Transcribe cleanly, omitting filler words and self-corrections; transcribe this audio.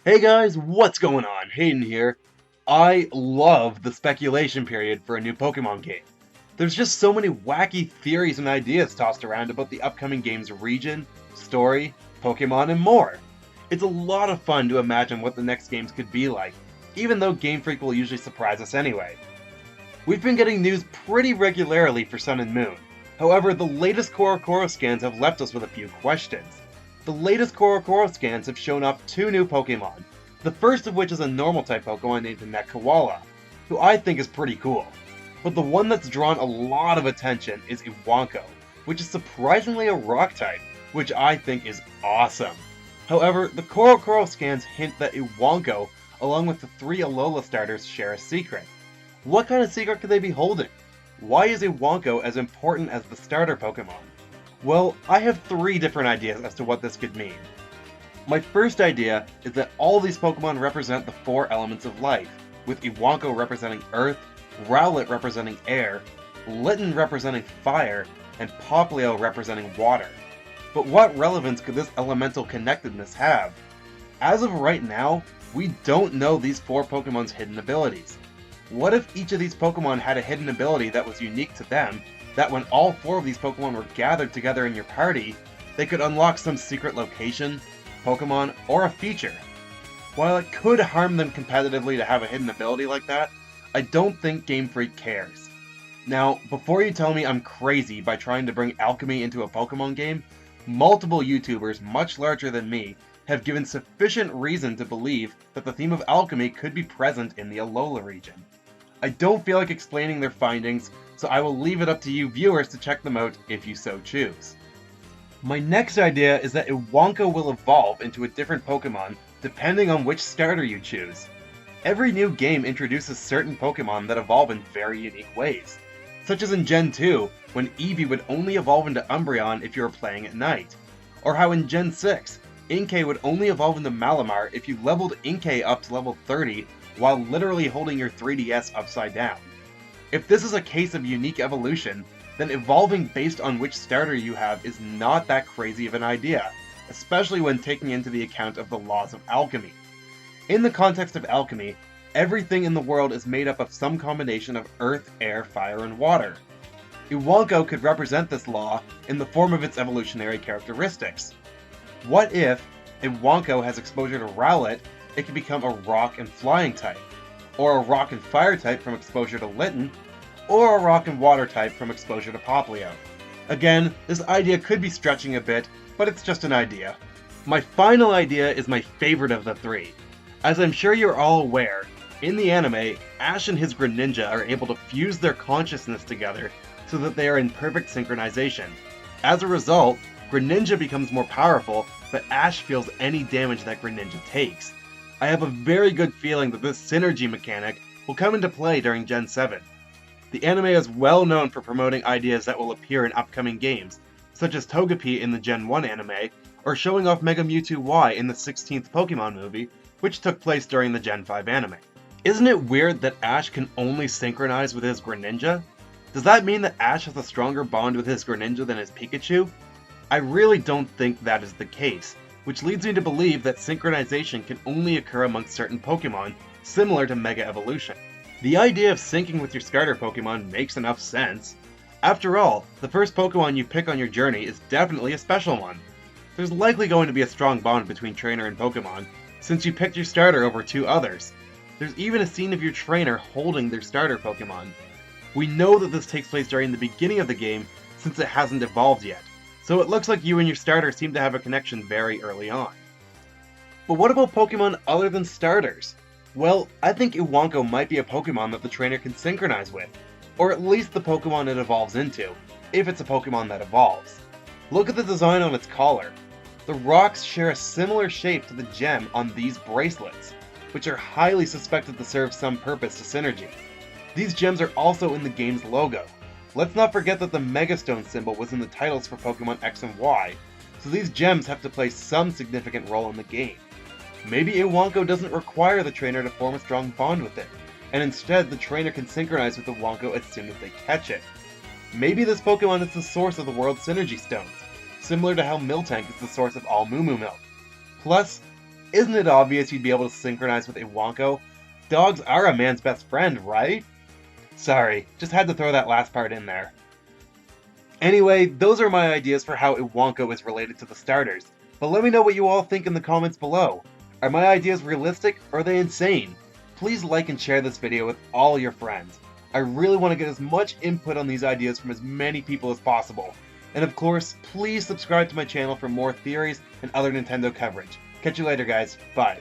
Hey guys, what's going on? Hayden here. I love the speculation period for a new Pokemon game. There's just so many wacky theories and ideas tossed around about the upcoming game's region, story, Pokemon, and more. It's a lot of fun to imagine what the next games could be like, even though Game Freak will usually surprise us anyway. We've been getting news pretty regularly for Sun and Moon. However, the latest Corocoro scans have left us with a few questions. The latest Corocoro scans have shown off two new Pokemon, the first of which is a normal-type Pokemon named Koala, who I think is pretty cool. But the one that's drawn a lot of attention is Iwanko, which is surprisingly a Rock-type, which I think is awesome. However, the Corocoro scans hint that Iwanko, along with the three Alola starters, share a secret. What kind of secret could they be holding? Why is Iwanko as important as the starter Pokemon? Well, I have three different ideas as to what this could mean. My first idea is that all these Pokemon represent the four elements of life, with Iwanko representing Earth, Rowlet representing Air, Litten representing Fire, and Popplio representing Water. But what relevance could this elemental connectedness have? As of right now, we don't know these four Pokemon's hidden abilities. What if each of these Pokemon had a hidden ability that was unique to them, that when all four of these Pokemon were gathered together in your party, they could unlock some secret location, Pokemon, or a feature? While it could harm them competitively to have a hidden ability like that, I don't think Game Freak cares. Now, before you tell me I'm crazy by trying to bring alchemy into a Pokemon game, multiple YouTubers much larger than me have given sufficient reason to believe that the theme of alchemy could be present in the Alola region. I don't feel like explaining their findings, so I will leave it up to you viewers to check them out if you so choose. My next idea is that Iwanko will evolve into a different Pokemon depending on which starter you choose. Every new game introduces certain Pokemon that evolve in very unique ways, such as in Gen 2, when Eevee would only evolve into Umbreon if you were playing at night, or how in Gen 6, Inkay would only evolve into Malamar if you leveled Inkay up to level 30 while literally holding your 3DS upside down. If this is a case of unique evolution, then evolving based on which starter you have is not that crazy of an idea, especially when taking into the account of the laws of alchemy. In the context of alchemy, everything in the world is made up of some combination of earth, air, fire, and water. Iwanko could represent this law in the form of its evolutionary characteristics. What if Iwanko has exposure to Rowlet, it could become a rock and flying type, or a rock and fire type from exposure to Litten, or a rock and water type from exposure to Popplio. Again, this idea could be stretching a bit, but it's just an idea. My final idea is my favorite of the three. As I'm sure you're all aware, in the anime, Ash and his Greninja are able to fuse their consciousness together so that they are in perfect synchronization. As a result, Greninja becomes more powerful, but Ash feels any damage that Greninja takes. I have a very good feeling that this synergy mechanic will come into play during Gen 7. The anime is well known for promoting ideas that will appear in upcoming games, such as Togepi in the Gen 1 anime, or showing off Mega Mewtwo Y in the 16th Pokemon movie, which took place during the Gen 5 anime. Isn't it weird that Ash can only synchronize with his Greninja? Does that mean that Ash has a stronger bond with his Greninja than his Pikachu? I really don't think that is the case, which leads me to believe that synchronization can only occur amongst certain Pokemon, similar to Mega Evolution. The idea of syncing with your starter Pokemon makes enough sense. After all, the first Pokemon you pick on your journey is definitely a special one. There's likely going to be a strong bond between trainer and Pokemon, since you picked your starter over two others. There's even a scene of your trainer holding their starter Pokemon. We know that this takes place during the beginning of the game, since it hasn't evolved yet, so it looks like you and your starter seem to have a connection very early on. But what about Pokemon other than starters? Well, I think Iwanko might be a Pokemon that the trainer can synchronize with, or at least the Pokemon it evolves into, if it's a Pokemon that evolves. Look at the design on its collar. The rocks share a similar shape to the gem on these bracelets, which are highly suspected to serve some purpose to synergy. These gems are also in the game's logo. Let's not forget that the Megastone symbol was in the titles for Pokemon X and Y, so these gems have to play some significant role in the game. Maybe Iwanko doesn't require the trainer to form a strong bond with it, and instead the trainer can synchronize with Iwanko as soon as they catch it. Maybe this Pokemon is the source of the world's Synergy Stones, similar to how Miltank is the source of all Moo Moo Milk. Plus, Isn't it obvious you'd be able to synchronize with Iwanko? Dogs are a man's best friend, right? Sorry, just had to throw that last part in there. Anyway, those are my ideas for how Iwanko is related to the starters, but let me know what you all think in the comments below. Are my ideas realistic, or are they insane? Please like and share this video with all your friends. I really want to get as much input on these ideas from as many people as possible. And of course, please subscribe to my channel for more theories and other Nintendo coverage. Catch you later guys, bye.